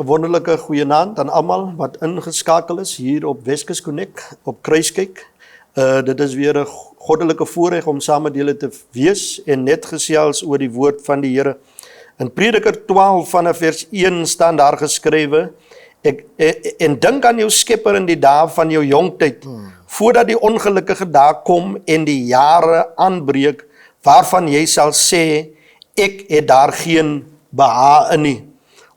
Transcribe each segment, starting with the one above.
'n wonderlike goeienaand aan almal wat ingeskakel is hier op Weskus Connect, op Kruiskyk. Dit is weer 'n goddelike voorreg om saam met julle te wees en net gesels oor die woord van die Here. In Prediker 12 vanaf vers 1 staan daar geskrewe: en dink aan jou Skepper in die dae van jou jongtyd, voordat die ongelukkige dae kom en die jare aanbreek, waarvan jy sal sê, ek het daar geen behae in nie.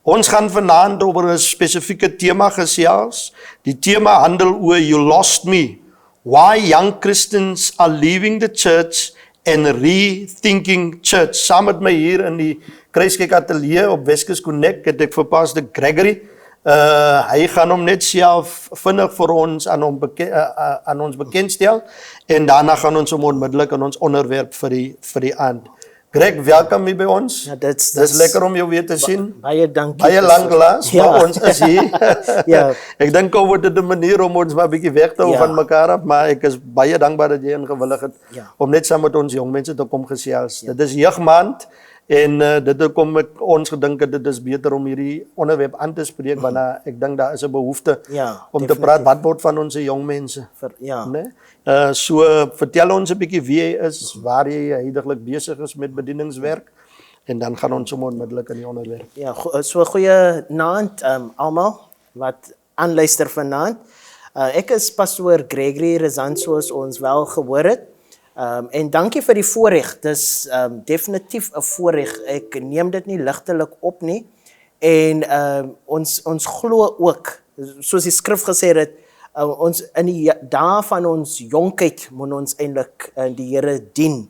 Ons gaan vanaand oor 'n spesifieke tema gesels. Die tema handel oor You Lost Me. Why young Christians are leaving the church and rethinking church. Saam met my hier in die Kruiskyk Ateljee op Weskus Connect het ek vir Pastor Gregory. Hy gaan hom net self vinnig vir ons aan ons bekendstel en daarna gaan ons hom onmiddellik aan ons onderwerp vir die aand. Greg, welkom hier by ons. Ja, dis lekker om jou weer te sien. Baie dankie. Baie lank laas, maar ons is hier. Ja. Ek dink oor dit 'n manier om ons maar 'n bietjie weg te hou van mekaar af, maar ek is baie dankbaar dat jy ingewillig het om net saam met ons jong mense te kom gesels. Dit is jeugmaand en dit kom ek ons gedink het dit is beter om hierdie onderwerp aan te spreek want ek dink daar is 'n behoefte om te praat wat word van ons jong mense. Nee? So vertel ons 'n bietjie wie jy is, waar jy heidaglik besig is met bedieningswerk en dan gaan ons onmiddellik in die onderwerp. Ja, so goeie naand almal wat aanluister vanaand. Ek is pastoor Gregory Rezant soos ons wel gehoor het. En dankie vir die voorreg. Dis definitief 'n voorreg. Ek neem dit nie ligtelik op nie. En ons glo ook, soos die skrif gesê het, ons in die dae van ons jonkheid moet ons eintlik die Here dien.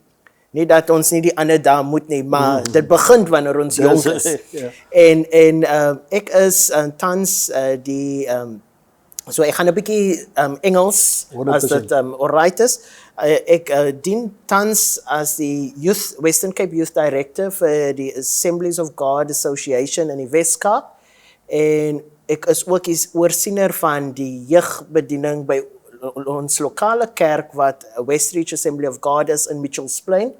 Nie dat ons nie die ander dae moet nie, maar dit begin wanneer ons jonk is. En ek is tans so ek gaan 'n bietjie Engels as dit alright is. Ek dien tans as die Western Cape Youth Director vir die Assemblies of God Association in die Weskaap en ek is ook oorsiener van die jeugbediening by ons lokale kerk wat Westreach Assembly of God is in Mitchells Plain.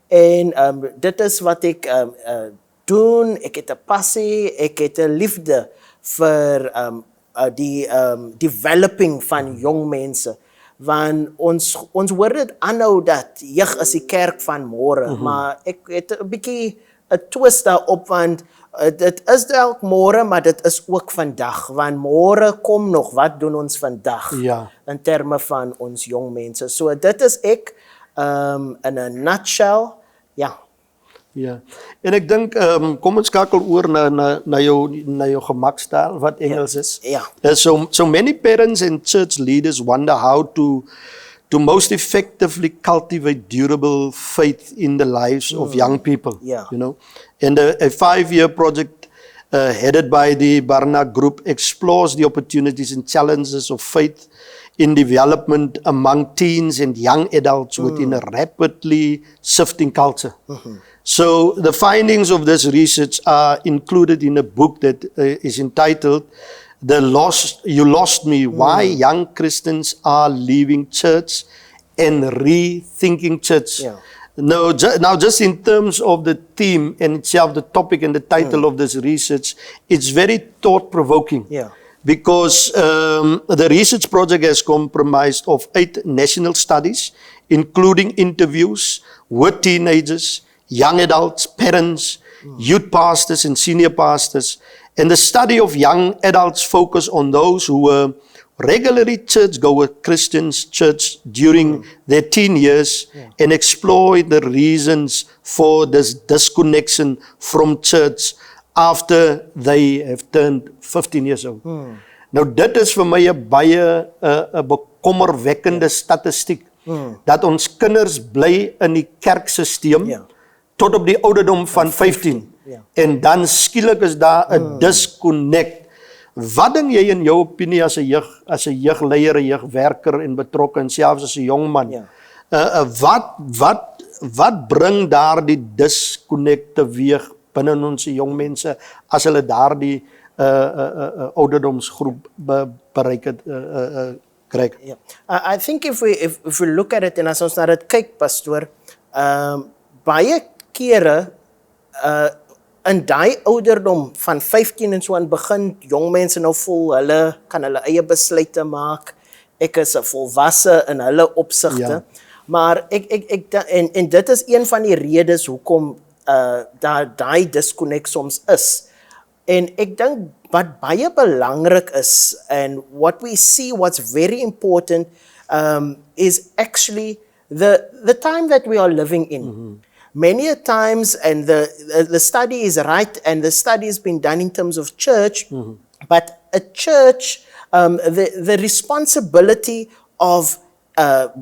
En dit is wat ek doen. Ek het 'n passie, ek het 'n liefde vir die developing van jong mense. Want ons hoor dit aanhou dat jeug is die kerk van môre, maar ek het 'n bietjie 'n twist daarop want dit is dalk môre, maar dit is ook vandag, want môre kom nog. Wat doen ons vandag in terme van ons jong mense? So dit is ek in 'n nutshell. Ja. En ek dink kom ons skakel oor na jou gemakstaal wat Engels is. So many parents and church leaders wonder how to most effectively cultivate durable faith in the lives of young people. You know, and a 5-year project headed by the Barna Group explores the opportunities and challenges of faith in development among teens and young adults within a rapidly shifting culture. So the findings of this research are included in a book that is entitled You Lost Me, Why Young Christians Are Leaving Church and Rethinking Church. Now, just in terms of the theme and itself, the topic and the title of this research, it's very thought-provoking. Because the research project has comprised of 8 national studies, including interviews with teenagers, young adults, parents, youth pastors and senior pastors. And the study of young adults focus on those who were regularly churchgoer Christians church during their teen years and explore the reasons for this disconnection from church after they have turned 15 years old. Nou dit is vir my 'n baie 'n bekommerwekkende statistiek dat ons kinders bly in die kerkstelsel tot op die ouderdom van 15 en dan skielik is daar 'n disconnect. Wat dink jy in jou opinie as 'n jeugleier, 'n jeugwerker en betrokke en selfs as 'n jong man? Wat bring daardie disconnect teweeg binne ons jong mense as hulle daardie ouderdomsgroep bereik het kry? I think if we look at it en as ons na dit kyk, pastoor, baie kere in daai ouderdom van 15 en so aan begin jong mense nou voel hulle kan hulle eie besluite maak. Ek is 'n volwasse in hulle opsigte. Ja. Maar en dit is een van die redes hoekom daar daai disconnect soms is. En ek dink wat baie belangrik is and what we see what's very important is actually the time that we are living in. Many a times, and the study is right, and the study has been done in terms of church, but a church, the responsibility of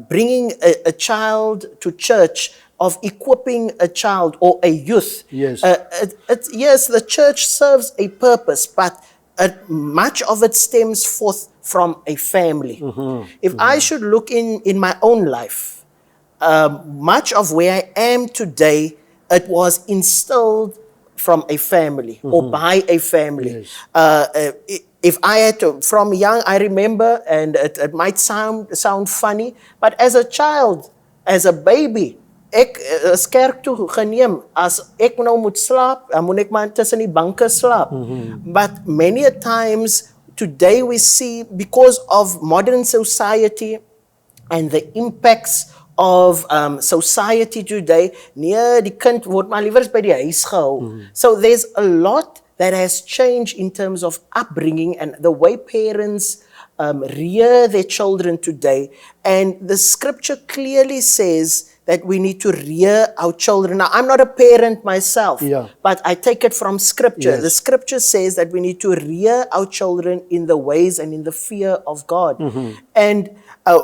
bringing a child to church, of equipping a child or a youth. Yes. Yes, the church serves a purpose, but much of it stems forth from a family. If I should look in my own life, much of where I am today, it was instilled from a family or by a family. Yes. If I had to, from young, I remember, and it might sound funny, but as a child, as a baby, ek is kerk toe geneem. As ek nou moet slaap, dan moet ek maar tussen die banke slaap. But many a times today we see, because of modern society and the impacts of society today, nee, die kind word maar liewer by die huis gehou. So there's a lot that has changed in terms of upbringing and the way parents rear their children today. And the scripture clearly says that we need to rear our children. Now, I'm not a parent myself, but I take it from scripture. Yes. The scripture says that we need to rear our children in the ways and in the fear of God. And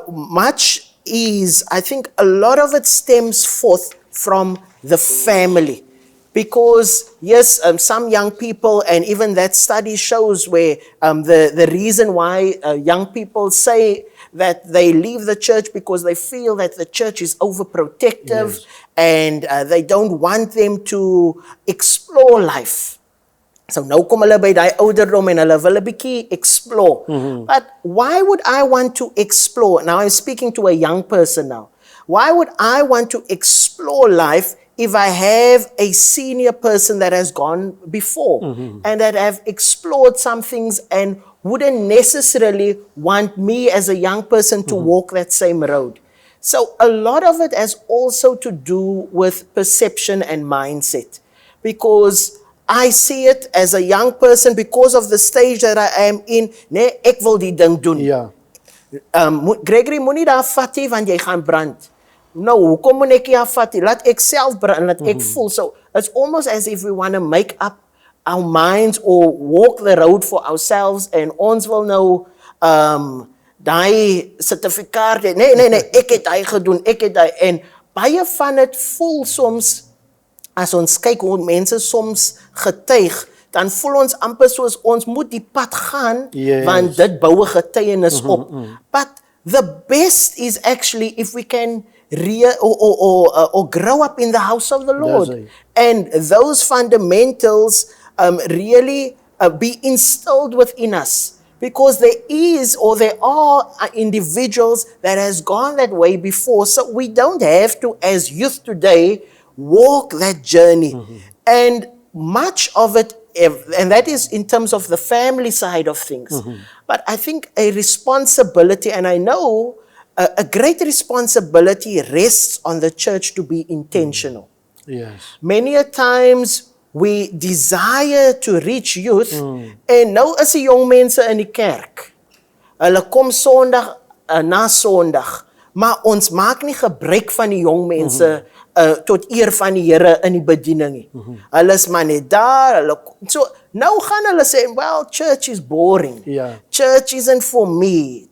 much is, I think a lot of it stems forth from the family. Because yes, some young people, and even that study shows where the reason why young people say that they leave the church because they feel that the church is overprotective, and they don't want them to explore life. So nou kom hulle by daai ouderdom en hulle wil 'n bietjie explore. But why would I want to explore? Now I'm speaking to a young person now. Why would I want to explore life if I have a senior person that has gone before and that have explored some things and wouldn't necessarily want me as a young person to walk that same road? So a lot of it has also to do with perception and mindset, because I see it as a young person, because of the stage that I am in, nee, ek wil die ding doen. Ja. Gregory, moenie daar vat nie, want jy gaan brand. Nou, hoekom moet ek hier vat? Laat ek self brand, laat ek voel. So it's almost as if we want to make up our minds or walk the road for ourselves, and ons wil nou daai sertifikaat, nee, ek het hy gedoen, ek het hy, en baie van dit voel soms, as ons kyk hoe mense soms getuig, dan voel ons amper soos ons moet die pad gaan, want dit bou 'n getuienis op. But the best is actually if we can or grow up in the house of the Lord, and those fundamentals really be instilled within us, because there are individuals that has gone that way before, so we don't have to, as youth today, walk that journey. And much of it, and that is in terms of the family side of things. But I think a responsibility, and I know a great responsibility rests on the church to be intentional. Yes. Many a times we desire to reach youth, en nou is die jong mense in die kerk. Hulle kom Sondag na Sondag, maar ons maak nie gebruik van die jong mense tot eer van die Here in die bediening nie. Hulle is maar net daar, so nou gaan hulle sê, well, church is boring. Church isn't for me.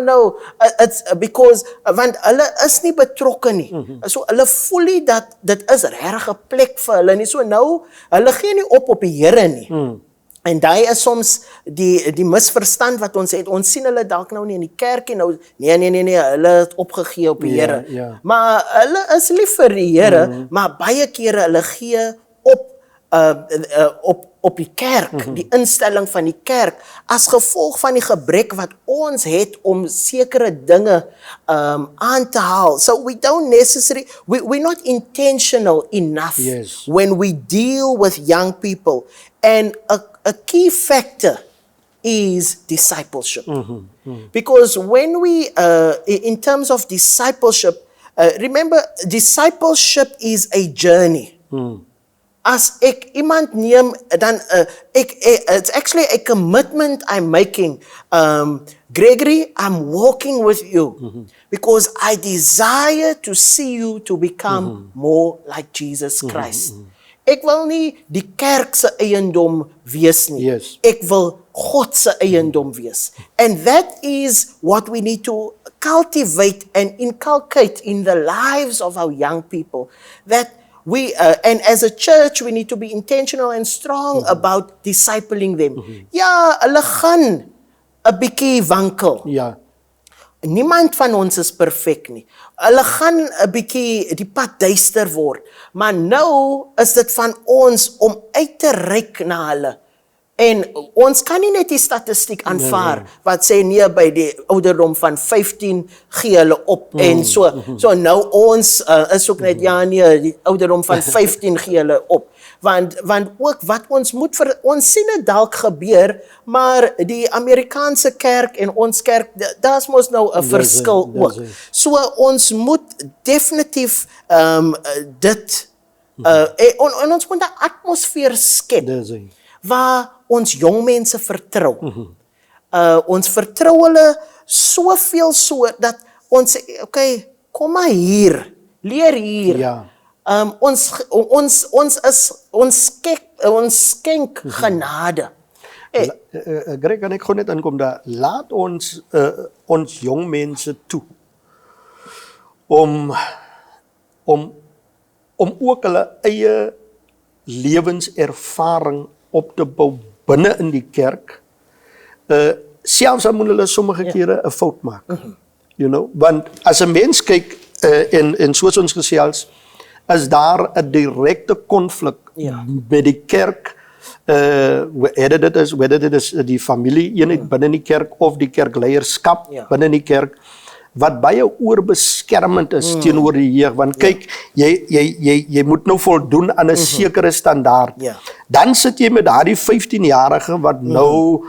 No. It's because, want hulle is nie betrokke nie. So hulle voel nie dat dit is regtig 'n plek vir hulle nie. So nou, hulle gee nie op die Here nie. En daai is soms die misverstand wat ons het. Ons sien hulle dalk nou nie in die kerk nie. Nou, nee, hulle het opgegee op die Here. Maar hulle is lief vir die Here, maar baie kere hulle gee op op die kerk, die instelling van die kerk, as gevolg van die gebrek wat ons het om sekere dinge aan te haal. So we don't necessarily, we're not intentional enough Yes. when we deal with young people. And a key factor is discipleship. Because when we, in terms of discipleship, remember, discipleship is a journey. As ek iemand neem, dan it's actually a commitment I'm making. Gregory, I'm walking with you because I desire to see you to become more like Jesus Christ. Ek wil nie die kerk se eiendom wees nie. Yes. Ek wil God se eiendom wees. And that is what we need to cultivate and inculcate in the lives of our young people. That we, and as a church, we need to be intentional and strong about discipling them. Ja, hulle gaan 'n bietjie wankel. Ja. Niemand van ons is perfek nie. Hulle gaan 'n bietjie die pad duister word. Maar nou is dit van ons om uit te reik na hulle. En ons kan nie net die statistiek aanvaar wat sê nee, by die ouderdom van 15 gee hulle op en so. So nou ons is ook net ja nee, die ouderdom van 15 gee hulle op. Want ook wat ons moet vir ons sien dit dalk gebeur, maar die Amerikaanse kerk en ons kerk, daar's mos nou 'n verskil ook. So ons moet definitief dit en ons moet 'n atmosfeer skep waar ons jong mense vertrou. Ons vertrou hulle soveel so dat ons sê, okay, kom maar hier, leer hier. Ja. Ons skenk genade. Greg, kan ek gewoon net aankom daar. Laat ons jong mense toe om ook hulle eie lewenservaring op te bou binne in die kerk. Selfs dan moet hulle sommige kere 'n fout maak. You know, want as 'n mens kyk en soos ons gesels, is daar 'n direkte konflik met die kerk, whether dit is die familie eenheid binne die kerk of die kerkleierskap binne die kerk, wat baie oorbeskermend is teenoor die jeug, want kyk, jy moet nou voldoen aan 'n sekere standaard. Dan sit jy met daardie 15-jarige wat nou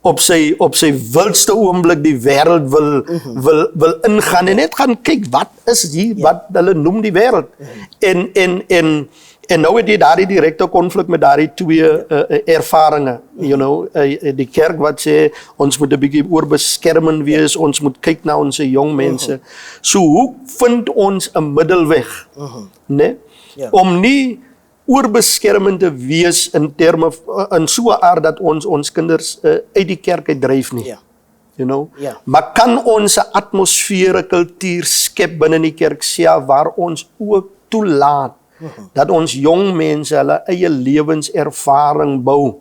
op sy wildste oomblik die wêreld wil ingaan en net gaan kyk wat is hier wat hulle noem die wêreld. En nou het jy daardie direkte konflik met daardie twee ervarings, you know, die kerk wat sê ons moet 'n bietjie oorbeskermend wees, ons moet kyk na ons jong mense. So hoe vind ons 'n middelweg, né? Om nie oorbeskermend te wees in terme in so 'n aard dat ons kinders uit die kerk uitdryf nie. You know? Maar kan ons 'n atmosfeer, kultuur skep binne die kerk self waar ons ook toelaat dat ons jong mense hulle eie lewenservaring bou.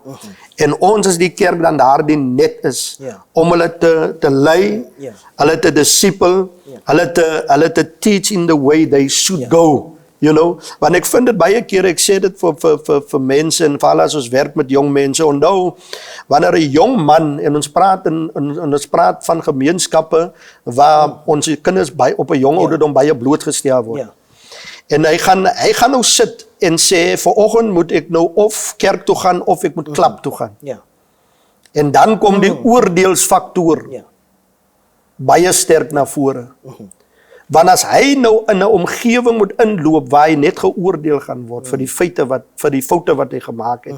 En ons as die kerk dan daardie net is om hulle te lei, hulle te disciple, hulle te teach in the way they should go. You know, want ek vind dit baie kere, ek sê dit vir mense en veral as ons werk met jong mense, onthou, wanneer 'n jong man, en ons praat van gemeenskappe waar ons kinders op 'n jong ouderdom baie blootgestel word. En hy gaan nou sit en sê, vanoggend moet ek nou of kerk toe gaan of ek moet klap toe gaan. En dan kom die oordeelsfaktor baie sterk na vore. Want as hy nou in 'n omgewing moet inloop waar hy net geoordeel gaan word vir die foute wat hy gemaak het.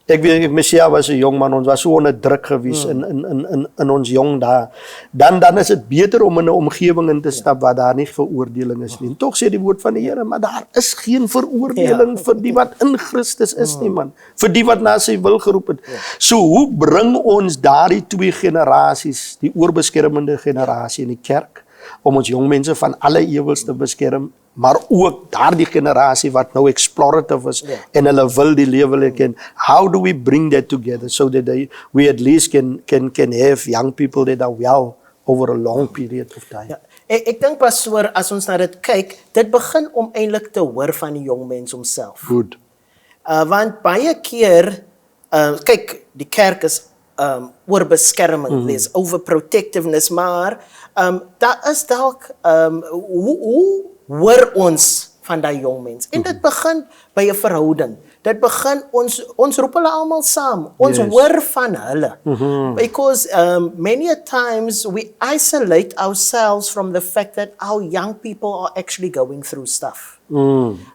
Ek weet ek myself was 'n jong man, ons was so onder druk gewees in ons jong dae. Dan is dit beter om in 'n omgewing in te stap waar daar nie veroordeling is nie. En tog sê die woord van die Here, maar daar is geen veroordeling vir die wat in Christus is nie, man. Vir die wat na sy wil geroep het. So hoe bring ons daardie twee generasies, die oorbeskermende generasie in die kerk, om ons jong mense van alle ewels te beskerm, maar ook daardie generasie wat nou explorative is en hulle wil die lewe ken. How do we bring that together so that we at least can have young people that are well over a long period of time? Ek dink pastoor, as ons na dit kyk, dit begin om eintlik te hoor van die jong mens homself. Good. Want baie keer, kyk, die kerk is oorbeskerming, there's overprotectiveness, maar daar is dalk, hoe hoor ons van die jong mens? En dit begin by 'n verhouding. Dit begin, ons roep hulle almal saam. Ons hoor van hulle. Because many a times we isolate ourselves from the fact that our young people are actually going through stuff.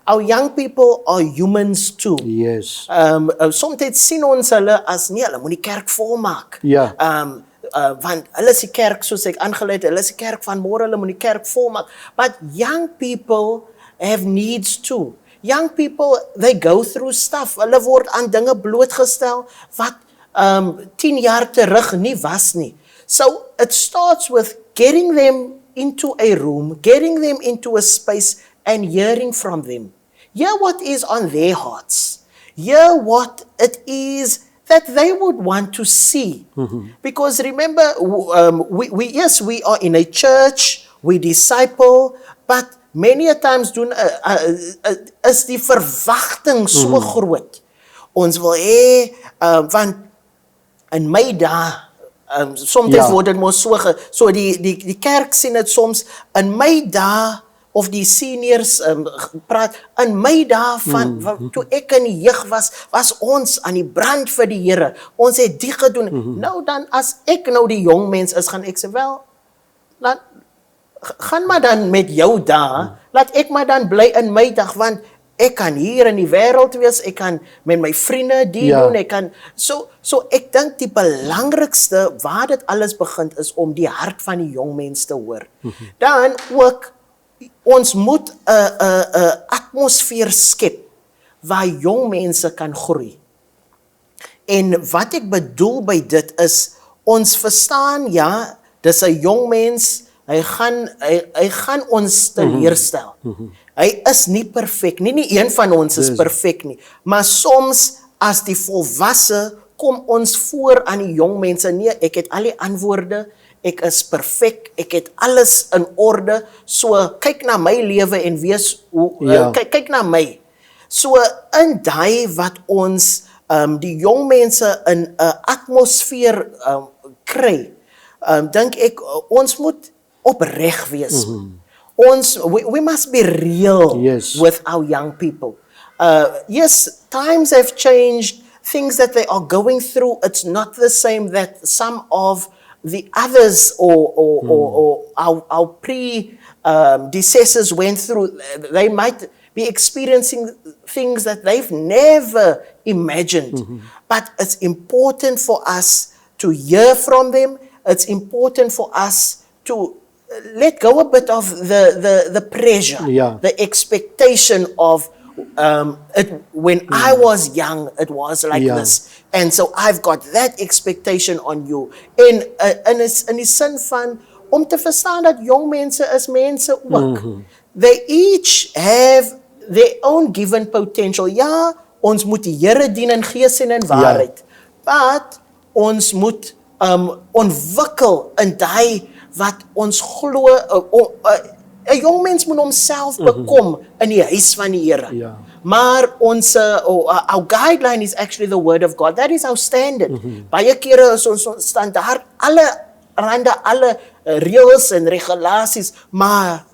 Our young people are humans too. Yes. Soms sien ons hulle as, nee, hulle moet die kerk volmaak. Ja. Want hulle is die kerk, soos ek aangeleid het, hulle is die kerk van môre, hulle moet die kerk volmaak. But young people have needs too. Young people, they go through stuff. Hulle word aan dinge blootgestel wat 10 jaar terug nie was nie. So it starts with getting them into a room, getting them into a space and hearing from them. Hear what is on their hearts. Hear what it is that they would want to see. Because remember, we are in a church, we disciple, but many a times doen is die verwagting so groot. Ons wil hê want in my dae soms word dit mos so die kerk sien dit soms in my dae of die seniors praat in my dae van toe ek in die jeug was ons aan die brand vir die Here. Ons het dit gedoen. Nou dan as ek nou die jong mens is, gaan ek sê wel gaan maar dan met jou daar, laat ek maar dan bly in my dag, want ek kan hier in die wêreld wees, ek kan met my vriende doen, ek kan, so ek dink die belangrikste waar dit alles begin is om die hart van die jong mens te hoor. Dan ook, ons moet 'n atmosfeer skep waar jong mense kan groei. En wat ek bedoel by dit is, ons verstaan, ja, dis 'n jong mens, hy gaan ons teleerstel. Hy is nie perfek nie, nie een van ons is perfek nie. Maar soms, as die volwasse, kom ons voor aan die jong mense, nee, ek het al die antwoorde, ek is perfek, ek het alles in orde, so kyk na my lewe en wees, kyk na my. So in daai wat ons die jong mense in 'n atmosfeer kry, dink ek, ons moet opreg wees. We must be real with our young people. Yes, times have changed, things that they are going through, it's not the same that some of the others or our predecessors went through. They might be experiencing things that they've never imagined. But it's important for us to hear from them. It's important for us to let go a bit of the pressure, the expectation of when I was young, it was like this. And so I've got that expectation on you. En in die sin van, om te verstaan dat jong mense is mense ook. They each have their own given potential. Ja, ons moet die Here dien in gees en in waarheid. But ons moet ontwikkel in daai wat ons glo, 'n jong mens moet homself bekom in die huis van die Here. Maar ons our guideline is actually the word of God. That is our standard. Baie kere is ons standaard alle reëls en regulasies, maar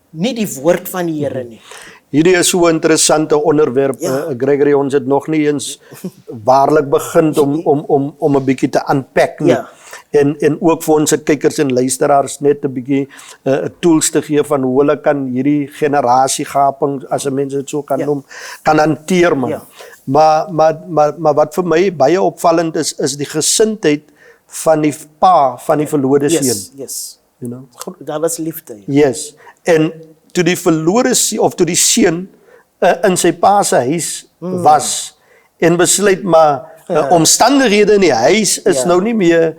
nie die woord van die Here nie. Hierdie is so 'n interessante onderwerp, Gregory, ons het nog nie eens waarlik begin om 'n bietjie te unpack nie. En ook vir ons kykers en luisteraars net 'n bietjie tools te gee van hoe hulle kan hierdie generasiegaping, as 'n mens dit so kan noem, kan hanteer man. Maar wat vir my baie opvallend is die gesindheid van die pa van die verlore seun. Yes. You know? Daar was liefde. Yes. En toe die verlore of toe die seun in sy pa se huis was en besluit maar omstandighede in die huis is nou nie meer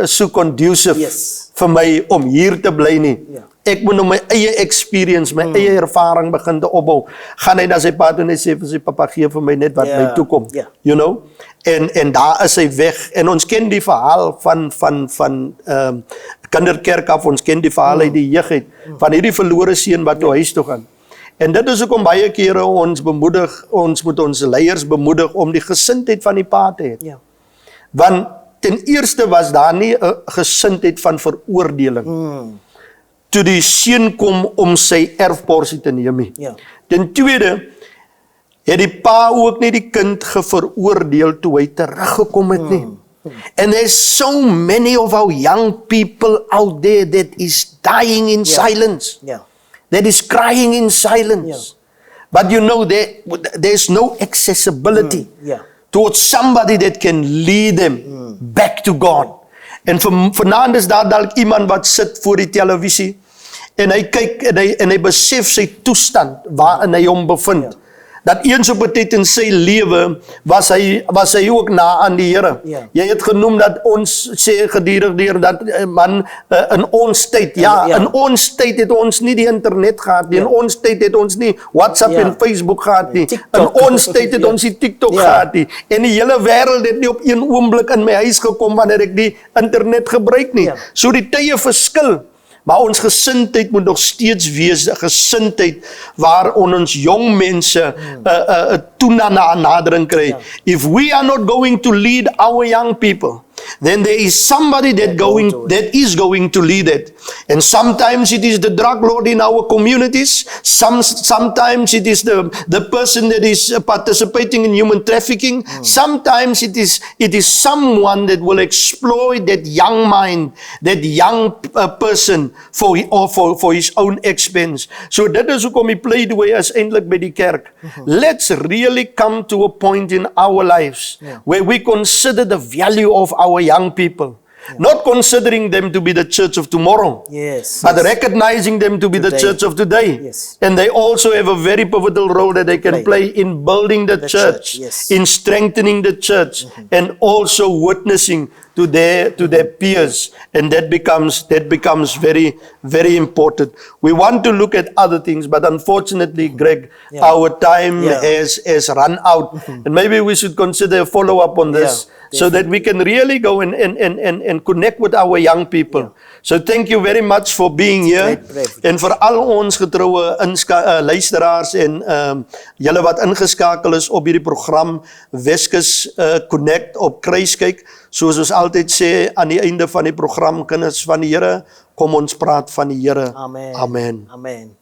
so conducive vir my om hier te bly nie. Ek moet nou my eie experience, my eie ervaring begin te opbou. Gaan hy na sy pa toe en hy sê vir sy papa, gee vir my net wat my toekom. You know? En daar is hy weg. En ons ken die verhaal van kinderkerk af, ons ken die verhaal uit die jeug uit, van hierdie verlore seun wat toe huis toe gaan. En dit is hoekom baie kere ons moet ons leiers bemoedig om die gesindheid van die pa te hê. Ja. Want ten eerste was daar nie 'n gesindheid van veroordeling. Toe die seun kom om sy erfporsie te neem nie. Ja. Ten tweede het die pa ook nie die kind geveroordeel toe hy teruggekom het nie. And there's so many of our young people out there that is dying in silence. Ja. That is crying in silence. But you know, there's no accessibility Ja. towards somebody that can lead them back to God. En vanaand is daar dalk iemand wat sit voor die televisie en hy kyk en hy besef sy toestand waarin hy hom bevind. Dat eens op 'n tyd in sy lewe was hy ook na aan die Here. Ja. Jy het genoem dat ons sê gedurig dat man in ons tyd, in ons tyd het ons nie die internet gehad nie. In ons tyd het ons nie WhatsApp en Facebook gehad nie. TikTok. In ons tyd het ons die TikTok gehad nie. En die hele wêreld het nie op een oomblik in my huis gekom wanneer ek die internet gebruik nie. So die tye verskil. Maar ons gesindheid moet nog steeds wees 'n gesindheid waar ons jong mense toenadering kry. If we are not going to lead our young people, then there is somebody that is going to lead it. And sometimes it is the drug lord in our communities. Sometimes it is the person that is participating in human trafficking. Sometimes it is someone that will exploit that young mind, that young person for his own expense. So dit is hoekom die pleidooi is eintlik by die kerk. Let's really come to a point in our lives where we consider the value of our young people. Not considering them to be the church of tomorrow, but recognizing them to be the church of today. And they also have a very pivotal role that they can play in building the church, in strengthening the church, and also witnessing to their peers. And that becomes very, very important. We want to look at other things, but unfortunately, Greg, our time has run out. And maybe we should consider a follow-up on this. So that we can really go and connect with our young people. So thank you very much for being here. En vir al ons getroue luisteraars en julle wat ingeskakel is op hierdie program Weskus Connect op Kruiskyk. Soos ons altyd sê aan die einde van die program, kinders van die Here, kom ons praat van die Here. Amen. Amen. Amen.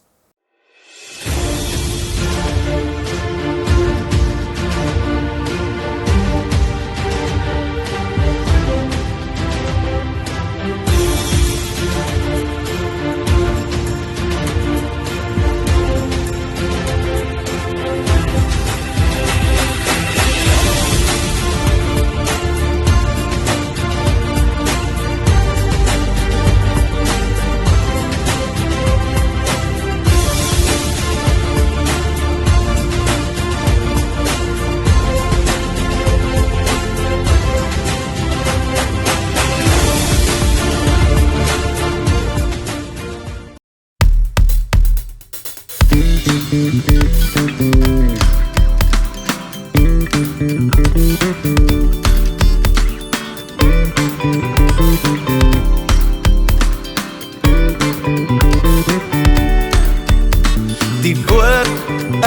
Die woord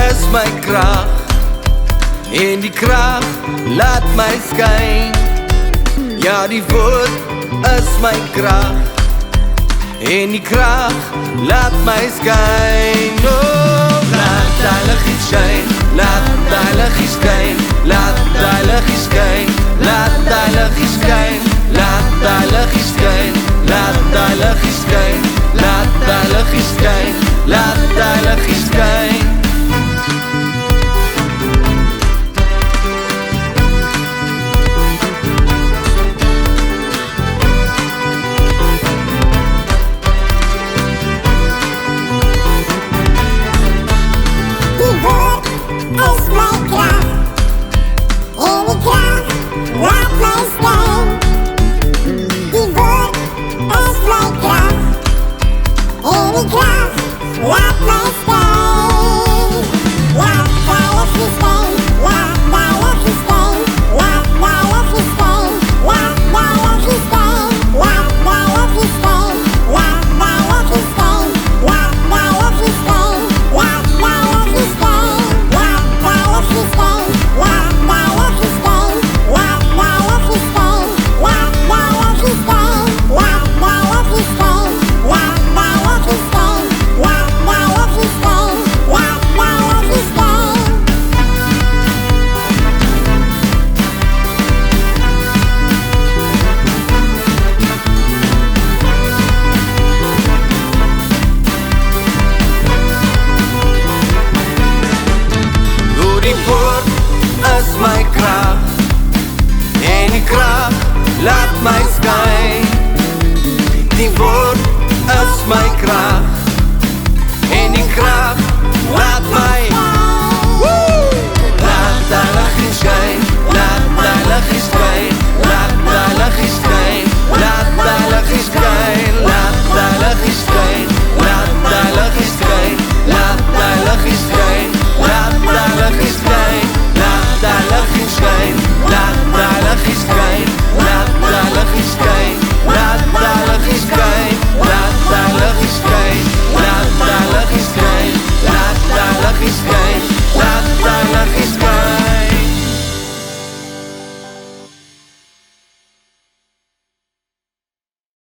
is my krag en die krag laat my skyn. Ja, die woord is my krag en die krag laat my skyn. Oh, laat die liggies skyn, laat die liggies skyn, laat die liggies skyn, laat die liggies skyn, laat die liggies skyn, laat die liggies skyn, laat die liggies skyn, laat die liggies skyn. Laat my skyn. is my krag.